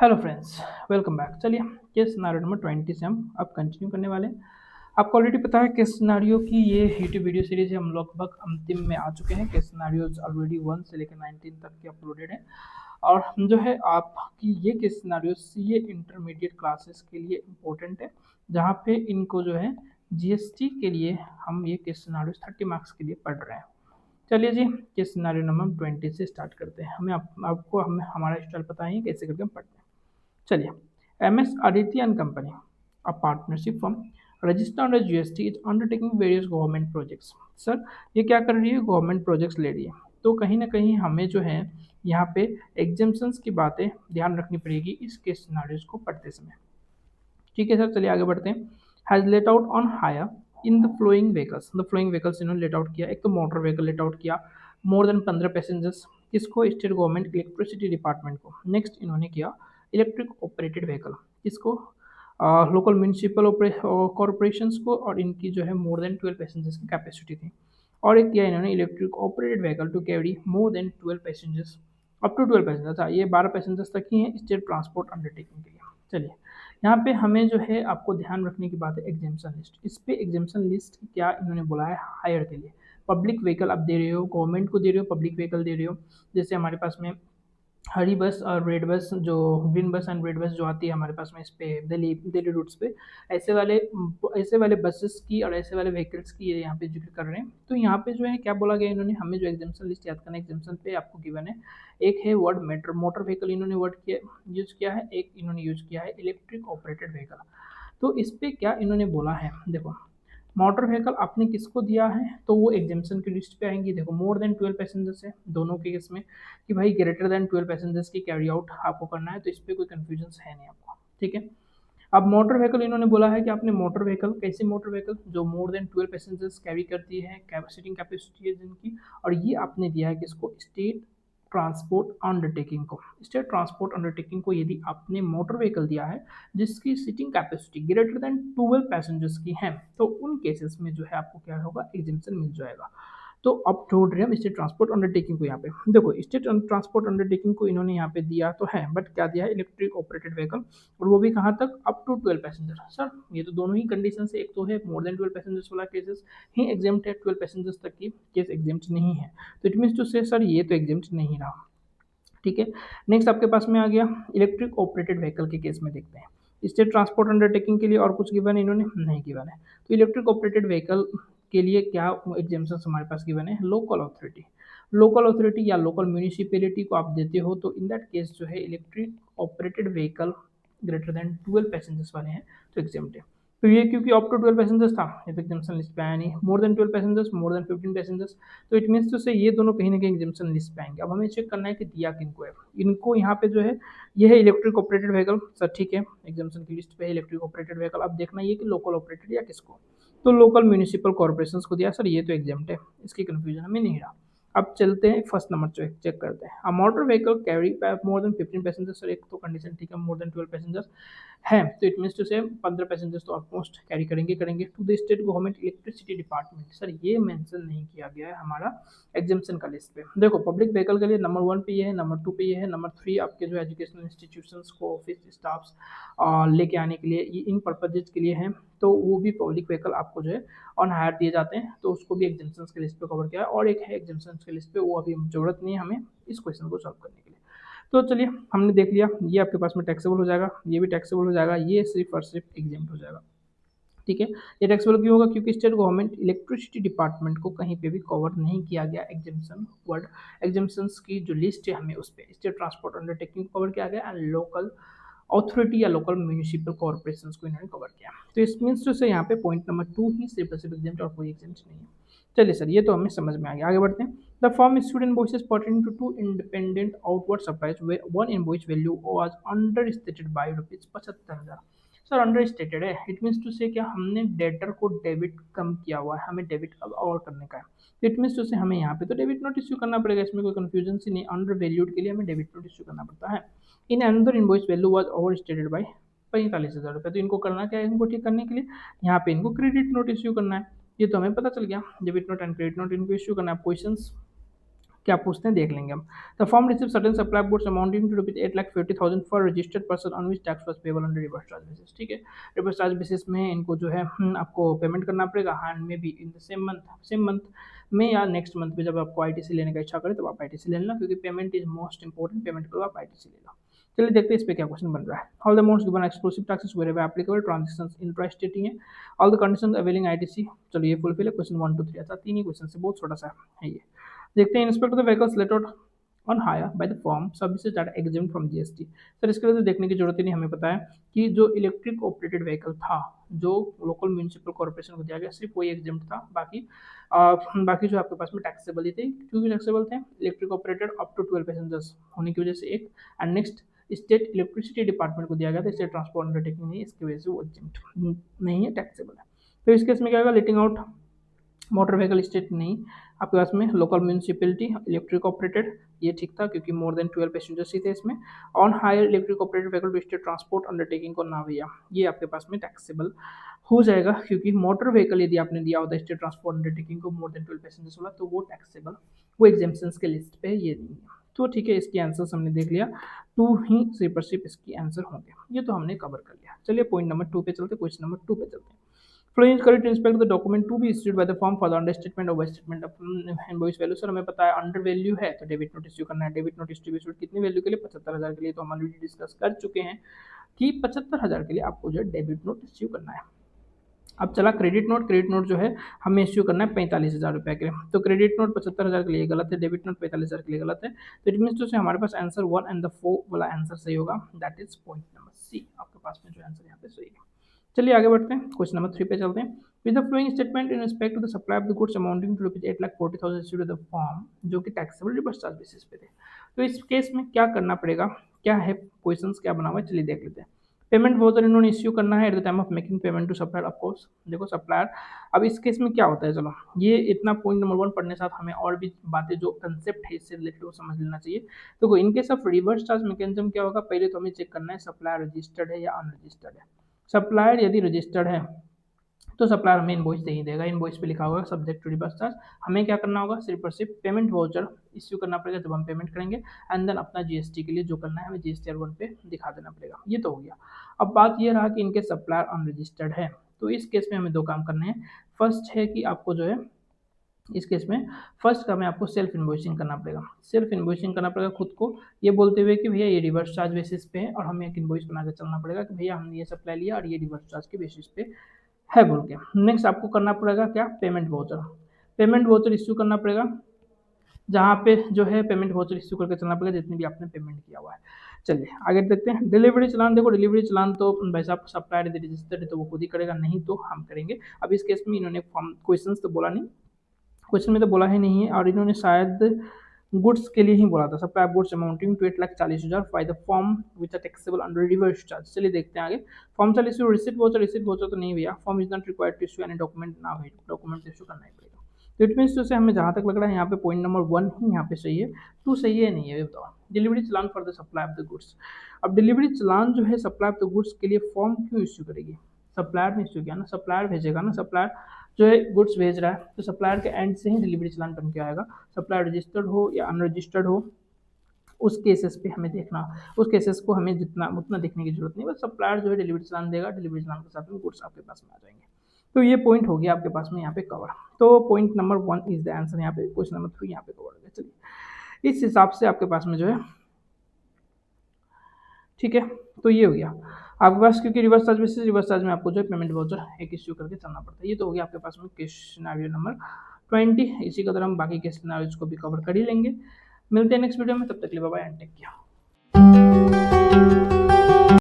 Hello friends, welcome back. चलिए case scenario number 20 से हम अब कंटिन्यू करने वाले हैं। आपको ऑलरेडी पता है केस सिनारियो की ये यूट्यूब वीडियो सीरीज हम लगभग अंतिम में आ चुके हैं। केस सिनारियोज ऑलरेडी 1 से लेकर 19 तक के अपलोडेड है और हम जो है आपकी ये case scenario CA intermediate classes के लिए इम्पोर्टेंट है, जहाँ पे इनको जो है जीएसटी के लिए हम ये केस सिनारियो 30 मार्क्स के लिए पढ़ रहे हैं। चलिए जी, केस सिनारियो नंबर 20 से स्टार्ट करते हैं। आपको हमें हमारा स्टाइल पता ही है कैसे करके हम पढ़ते हैं। चलिए, M S Aditya and company, a partnership firm registered under GST is undertaking various government projects. Sir, ये क्या कर रही है? गवर्नमेंट प्रोजेक्ट्स ले रही है, तो कहीं ना कहीं हमें जो है यहाँ पे एग्जाम्शंस की बातें ध्यान रखनी पड़ेगी इस केस सिनारियोज को पढ़ते समय। ठीक है सर, चलिए आगे बढ़ते हैं। Has let out on hire in the following vehicles. The following vehicles इन्होंने लेट आउट किया। एक तो मोटर व्हीकल लेट आउट किया, मोर देन 15 पैसेंजर्स। किसको? स्टेट गवर्नमेंट इलेक्ट्रिसिटी डिपार्टमेंट को। नेक्स्ट इन्होंने किया इलेक्ट्रिक ऑपरेटेड व्हीकल। किसको? लोकल म्यूनिसिपल कॉरपोरेशंस को, और इनकी जो है मोर देन 12 पैसेंजर्स की कैपेसिटी थी। और एक किया इन्होंने electric operated vehicle to carry more than 12 passengers, up to 12 passengers. था ये 12 पैसेंजर्स तक ही है स्टेट ट्रांसपोर्ट अंडरटेकिंग के लिए। चलिए, यहाँ पे हमें जो है आपको ध्यान रखने की बात है एग्जाम्शन लिस्ट। इस पे एग्जाम्शन लिस्ट क्या इन्होंने बोला है? हायर के लिए पब्लिक व्हीकल आप दे रहे हो, गवर्नमेंट को दे रहे हो, पब्लिक व्हीकल दे रहे हो। जैसे हमारे पास में हरी बस और रेड बस, जो ग्रीन बस एंड रेड बस जो आती है हमारे पास में इस पे दिल्ली दिल्ली रूट्स पे, ऐसे वाले बसेस की और ऐसे वाले व्हीकल्स की ये यहाँ पे जिक्र कर रहे हैं। तो यहाँ पे जो है क्या बोला गया इन्होंने, हमें जो एग्जाम्शन लिस्ट याद करना है, एग्जाम्शन पे आपको गिवन है। एक है वर्ड मेट्रो मोटर व्हीकल, इन्होंने वर्ड किया यूज किया है। एक इन्होंने यूज किया है इलेक्ट्रिक ऑपरेटेड व्हीकल। तो इस पे क्या इन्होंने बोला है, देखो मोटर व्हीकल आपने किसको दिया है तो वो एग्जाम्शन की लिस्ट पे आएंगी। देखो मोर देन 12 पैसेंजर्स है दोनों के केस में, कि भाई ग्रेटर देन 12 पैसेंजर्स की कैरी आउट आपको करना है, तो इस पर कोई कन्फ्यूजन है नहीं आपको। ठीक है, अब मोटर व्हीकल इन्होंने बोला है कि आपने मोटर व्हीकल, कैसी मोटर व्हीकल? जो मोर देन 12 पैसेंजर्स कैरी करती है, सीटिंग कैपेसिटी है जिनकी। और ये आपने दिया है किसको? स्टेट ट्रांसपोर्ट अंडरटेकिंग को। स्टेट ट्रांसपोर्ट अंडरटेकिंग को यदि आपने मोटर व्हीकल दिया है जिसकी seating capacity greater than 12 passengers की है, तो उन केसेस में जो है आपको क्या होगा? एग्जाम्शन मिल जाएगा। तो अब छोड़ रहे हैं हम स्टेट ट्रांसपोर्ट अंडरटेकिंग को। यहाँ पे देखो स्टेट ट्रांसपोर्ट अंडरटेकिंग को इन्होंने यहाँ पे दिया तो है, बट क्या दिया है? इलेक्ट्रिक ऑपरेटेड व्हीकल, और वो भी कहाँ तक? Up to 12 passenger. सर, ये तो दोनों ही कंडीशन से, एक तो है मोर देन 12 पैसेंजर्स वाला केसेस ही एग्जाम्प्ट है, 12 पैसेंजर्स तक की केस एग्जाम्प्ट नहीं है। तो इट मीन्स टू से सर ये तो एग्जाम्प्ट नहीं रहा। ठीक है, नेक्स्ट आपके पास में आ गया इलेक्ट्रिक ऑपरेटेड व्हीकल के केस में। देखते हैं स्टेट ट्रांसपोर्ट अंडरटेकिंग के लिए और कुछ गिवन है इन्होंने? नहीं गिवन है। तो इलेक्ट्रिक ऑपरेटेड व्हीकल के लिए क्या एग्जाम्पशन हमारे पास गिवन है? Local authority. लोकल अथॉरिटी या लोकल म्यूनिसिपैलिटी को आप देते हो तो इन दैट केस जो है electric operated vehicle greater than 12 passengers वाले हैं तो एग्जाम्प्ट है। तो ये क्योंकि अप टू 12 पैसेंजर्स था, ये तो एग्जाम्पशन लिस्ट पे आया नहीं। मोर देन 12 पैसेंजर्स, मोर देन 15 पैसेंजर्स, तो इट मीन्स टू से ये दोनों कहीं ना कहीं एग्जाम्पशन लिस्ट पे आएंगे। अब हमें चेक करना है कि दिया किनको है। इनको यहाँ पे जो है ये है इलेक्ट्रिक ऑपरेटेड व्हीकल। सर ठीक है, एग्जाम्पशन की लिस्ट पे है इलेक्ट्रिक ऑपरेटेड व्हीकल। अब देखना ये कि लोकल ऑपरेटेड या किसको, तो लोकल म्यूनिसिपल कॉर्पोरेशन को दिया। सर ये तो एग्जाम्प्ट है, इसकी कन्फ्यूजन हमें नहीं रहा। अब चलते हैं फर्स्ट नंबर चेक करते हैं। A motor vehicle carry more than 15 passengers. Sir एक तो कंडीशन ठीक है, मोर देन 12 पैसेंजर्स है, तो इट मीन्स टू से 15 पैसेंजर्स तो ऑलमोस्ट कैरी करेंगे to the state government electricity department. Sir ये मेंशन नहीं किया गया है हमारा एग्जाम्पशन का लिस्ट पे। देखो पब्लिक व्हीकल के लिए नंबर 1 पे ये है, नंबर 2 पे ये है, नंबर 3 आपके जो एजुकेशनल इंस्टीट्यूशंस को ऑफिस स्टाफ्स लेके आने के लिए, ये इन पर्पजेज के लिए हैं, तो वो भी पब्लिक व्हीकल आपको जो है ऑन हायर दिए जाते हैं, तो उसको भी एग्जाम्पशन के लिस्ट पे कवर किया है। और एक है एग्जाम्पशन के लिस्ट पे, वो अभी जरूरत नहीं है हमें इस क्वेश्चन को सॉल्व करने के लिए। तो चलिए हमने देख लिया, ये आपके पास में टैक्सेबल हो जाएगा, ये भी टैक्सेबल हो जाएगा, ये सिर्फ और सिर्फ एग्जाम्प्ट हो जाएगा। ठीक है, ये टैक्सेबल क्यों होगा? क्योंकि स्टेट गवर्नमेंट इलेक्ट्रिसिटी डिपार्टमेंट को कहीं पे भी कवर नहीं किया गया एग्जाम्पशन वर्ड। एग्जाम्पशंस की जो लिस्ट है हमें उस पर स्टेट ट्रांसपोर्ट अंडरटेकिंग को कवर किया गया एंड लोकल अथॉरिटी या लोकल म्यूनिसिपल कॉर्पोरेशन को इन्होंने कवर किया। तो इस मीन्स टू से यहाँ पे पॉइंट नंबर 2 ही सिर्फ एग्जाम्प्ट और कोई एग्जाम्प्ट नहीं है। चलिए सर, ये तो हमें समझ में आ गया, आगे बढ़ते हैं। The firm issued invoices pertaining to two independent outward supplies where one invoice value was understated by rupees 75,000। Sir under stated है, इट मीन्स टू से क्या हमने डेटर को डेबिट कम किया हुआ है, हमें डेबिट अब और करने का है। इट मीन्स टू से हमें यहाँ पे तो डेबिट नोट इश्यू करना पड़ेगा, इसमें कोई कंफ्यूजन सी नहीं। अंडर वैल्यूड के लिए हमें डेबिट नोट इश्यू करना पड़ता है। In another invoice value was over stated by 45,000 रुपये। तो इनको करना क्या है? इनको ठीक करने के लिए यहाँ पे इनको क्रेडिट नोट इश्यू करना है। ये तो हमें पता चल गया, debit note and credit note इनको इश्यू करना है। क्वेश्चन क्या पूछते हैं देख लेंगे हम। The firm receive certain supply goods amounting to rupees 8,50,000 for registered person on which tax was payable under reverse charge basis. ठीक है, रिवर्स चार्ज बेसिस में इनको जो है आपको पेमेंट करना पड़ेगा हैंड में भी इन द सेम मंथ में या नेक्स्ट मंथ में जब आपको आईटीसी लेने का इच्छा करे तो आप आईटीसी ले लेना, क्योंकि payment is most important, payment करो आप आईटीसी ले लो। चलिए देखते हैं इस पे क्या क्वेश्चन बन रहा है। All the amounts given exclusive taxes wherever applicable transactions intra stating है। All the conditions availing ITC, चलो ये फुलफिल है। क्वेश्चन 1 2 3 अच्छा 3 ही क्वेश्चन से बहुत छोटा सा है ये। देखते हैं inspect the vehicles let out on hire by the firm services that exempt from GST. Sir इसके लिए तो देखने की जरूरत ही नहीं, हमें पता है कि जो इलेक्ट्रिक ऑपरेटेड व्हीकल था जो लोकल म्यूनिसिपल कॉर्पोरेशन को दिया गया सिर्फ वही एग्जेम्प्ट था, बाकी जो आपके पास में टैक्सेबल ही थे। क्योंकि टैक्सेबल थे electric operated up to 12 passengers होने की वजह से एक, and next state electricity department को दिया गया था, स्टेट ट्रांसपोर्ट अंडरटेकिंग नहीं, इसकी वजह से वो एग्जेम्प्ट नहीं है, टैक्सेबल है। तो इस केस में क्या होगा, लेटिंग आउट मोटर व्हीकल स्टेट नहीं, आपके पास में लोकल म्यूनिसिपैलिटी इलेक्ट्रिक ऑपरेटेड ये ठीक था क्योंकि मोर देन 12 पैसेंजर्स ही थे इसमें। On hire electric operated vehicle to state transport undertaking को ना भैया ये आपके पास में टैक्सेबल हो जाएगा, क्योंकि मोटर व्हीकल यदि आपने दिया होता है स्टेट ट्रांसपोर्ट अंडरटेकिंग को मोर देन 12 पैसेंजर्स वाला तो वो टैक्सेबल, वो एग्जेम्पशंस के लिस्ट पे ये नहीं है। तो ठीक है, इसकी आंसर्स हमने देख लिया, 2 ही सिर्फ और सिर्फ इसकी आंसर होंगे, ये तो हमने कवर कर लिया। चलिए पॉइंट नंबर 2 पे चलते, क्वेश्चन नंबर 2 पे चलते हैं। Following is correct in respect to the document to be issued by the firm for the understatement or overstatement of invoice value। Sir हमें पता है अंडर वैल्यू है तो डेबिट नोट इश्यू करना है। डेबिट नोट इश्यू इशूड कितनी value के लिए, 75,000 के लिए। तो हम ऑलरेडी डिस्कस कर चुके हैं कि 75,000 के लिए आपको जो है डेबिट नोट इश्यू करना है। अब चला क्रेडिट नोट, क्रेडिट नोट जो है हमें इश्यू करना है 45,000 रुपये के लिए। तो क्रेडिट नोट 75,000 के लिए गलत है, डेबिट नोट 45,000 के लिए गलत है। तो इट मीन्स तो हमारे पास आंसर 1 एंड द 4 वाला आंसर सही होगा, that is point number C. आपके पास में जो आंसर यहाँ पे सही है। चलिए आगे बढ़ते हैं, क्वेश्चन नंबर 3 पे चलते हैं। With the following statement in respect to the supply of the goods amounting to rupees 8,40,000 issued the firm, जो कि टैक्सेबल रिवर्स चार्ज बेसिस पे थे। तो इस केस में क्या करना पड़ेगा, क्या है क्वेश्चंस क्या बना हुआ है, चलिए देख लेते हैं। पेमेंट वाउचर इन्होंने इश्यू करना है at the time of making payment to supplier, of course देखो सप्लायर। अब इस केस में क्या होता है, चलो ये इतना पॉइंट नंबर 1 पढ़ने के साथ हमें और भी बातें जो कंसेप्ट है इससे रिलेटेड वो समझ लेना चाहिए। तो in case of reverse charge mechanism क्या होगा, पहले तो हमें चेक करना है सप्लायर रजिस्टर्ड है या अनरजिस्टर्ड है। सप्लायर यदि रजिस्टर्ड है तो सप्लायर हमें इनवॉइस दे ही देगा, इनवॉइस पे लिखा होगा सब्जेक्ट टू रिवर्स चार्ज। हमें क्या करना होगा, सिर्फ और सिर्फ पेमेंट वाउचर इश्यू करना पड़ेगा जब हम पेमेंट करेंगे, एंड देन अपना जीएसटी के लिए जो करना है हमें जीएसटी R1 पे दिखा देना पड़ेगा। ये तो हो गया। अब बात ये रहा कि इनके सप्लायर अनरजिस्टर्ड है, तो इस केस में हमें 2 काम करने हैं। फर्स्ट है कि आपको जो है इस केस में फर्स्ट का हमें आपको सेल्फ इन्वॉइसिंग करना पड़ेगा। सेल्फ इन्वॉइसिंग करना पड़ेगा खुद को, ये बोलते हुए कि भैया ये रिवर्स चार्ज बेसिस पे है, और हमें एक इन्वॉइस बना के चलना पड़ेगा कि भैया हमने ये सप्लाई लिया और ये रिवर्स चार्ज के बेसिस पे है बोल के। नेक्स्ट आपको करना पड़ेगा क्या, payment voucher. Payment voucher issue करना पड़ेगा, जहाँ पे जो है पेमेंट वाउचर इश्यू करके चलना पड़ेगा जितनी भी आपने पेमेंट किया हुआ है। चलिए आगे देखते हैं। डिलीवरी चलान, देखो डिलीवरी चलान तो भाई साहब सप्लायर यदि रजिस्टर्ड है तो वो खुद ही करेगा, नहीं तो हम करेंगे। अब इस केस में इन्होंने क्वेश्चन तो बोला नहीं, क्वेश्चन में तो बोला ही नहीं है, और इन्होंने शायद गुड्स के लिए ही बोला था, supply of goods amounting to 8,40,000 by the firm which are taxable under reverse charge. चलिए देखते हैं आगे। फॉर्म चाल इश्यू रिसिप्ट वाउचर तो नहीं भैया, firm is not required to issue any document, ना भाई डॉक्यूमेंट इश्यू करना ही पड़ेगा। तो इट मीन्स से हमें जहाँ तक लग रहा है यहाँ पे पॉइंट नंबर 1 ही यहाँ पे सही है, 2 सही है नहीं है ये बताओ। Delivery challan for the supply of the goods, अब डिलीवरी चलान जो है सप्लाई ऑफ द गुड्स के लिए फॉर्म क्यों इश्यू करेगी, सप्लायर ने इश्यू किया ना, सप्लायर भेजेगा ना, सप्लायर जो है गुड्स भेज रहा है तो सप्लायर के एंड से ही डिलीवरी चलान बन के आएगा। सप्लायर रजिस्टर्ड हो या अनरजिस्टर्ड हो उस केसेस पे हमें देखना, उस केसेस को हमें जितना उतना देखने की जरूरत नहीं, बस सप्लायर जो है डिलीवरी चलान देगा, डिलीवरी चलान के साथ में गुड्स आपके पास में आ जाएंगे। तो ये पॉइंट हो गया आपके पास में यहाँ पे कवर। तो point number 1 is the answer यहाँ पे, क्वेश्चन नंबर 3 यहाँ पे कवर हो गया। चलिए इस हिसाब से आपके पास में जो है ठीक है, तो ये हो गया आपके पास, क्योंकि reverse charge basis, reverse charge में आपको जो है पेमेंट वाउचर एक इश्यू करके चलना पड़ता है। ये तो हो गया आपके पास में केस सिनेरियो नंबर 20। इसी का तरह हम बाकी के सिनेरियोज को भी कवर कर ही लेंगे। मिलते हैं नेक्स्ट वीडियो में, तब तक के लिए bye bye and take care.